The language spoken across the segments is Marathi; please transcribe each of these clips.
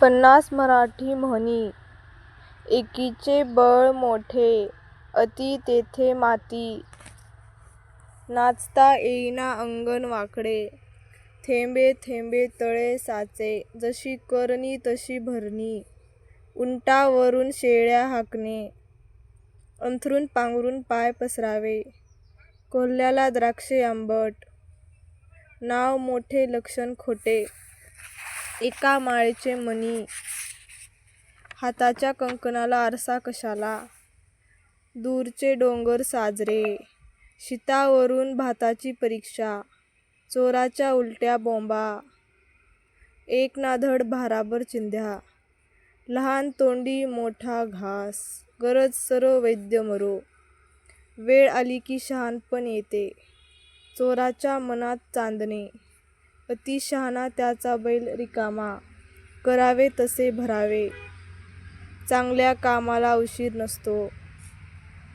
50 मराठी म्हणी. एकीचे बळ मोठे, अति तेथे माती. नाचता येईना अंगण वाकडे, थेंबे थेंबे तळे साचे. जशी करणी तशी भरणी, उंटावरून शेळ्या हाकणे. अंथरूण पांघरून पाय पसरावे, कोल्ह्याला द्राक्षे आंबट. नाव मोठे लक्षण खोटे, एका माळेचे मणी. हाताच्या कंकणाला आरसा कशाला, दूरचे डोंगर साजरे. शितावरून भाताची परीक्षा, चोराच्या उलट्या बोंबा. एक ना धड भाराभर चिंध्या, लहान तोंडी मोठा घास. गरज सरो वैद्य मरो, वेळ आली की शहाणपण येते. चोराच्या मनात चांदणे, अति शहाणा त्याचा बैल रिकामा. करावे तसे भरावे, चांगल्या कामाला उशीर नसतो.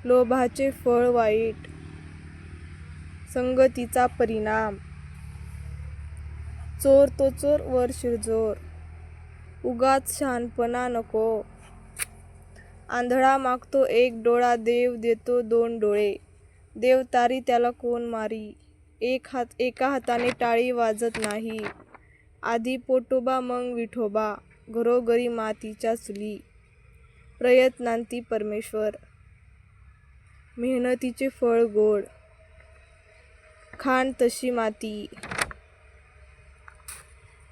लोभाचे फळ वाईट, संगतीचा परिणाम. चोर तो चोर वर शिरजोर, उगाच शहाणपणा नको. आंधळा मागतो एक डोळा, देव देतो 2 डोळे. देव तारी त्याला कोण मारी, एका हाताने टाळी वाजत नाही. आधी पोटोबा मग विठोबा, घरोघरी मातीच्या चुली. प्रयत्नांती परमेश्वर, मेहनतीचे फळ गोड. खाण तशी माती,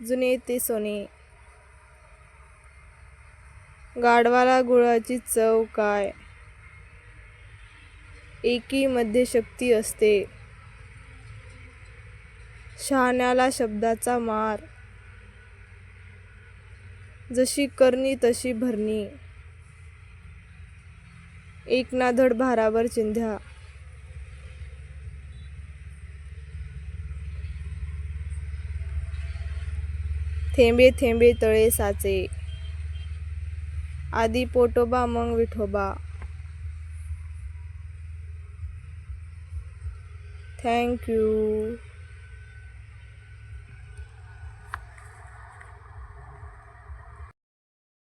जुने ते सोने. गाढवाला गुळाची चव काय, एकी मध्ये शक्ती असते. शहाण्याला शब्दाचा मार, जशी करणी तशी भरणी. एक ना धड भाराभर चिंध्या, थेंबे थेंबे तळे साचे. आधी पोटोबा मग विठोबा. Thank you.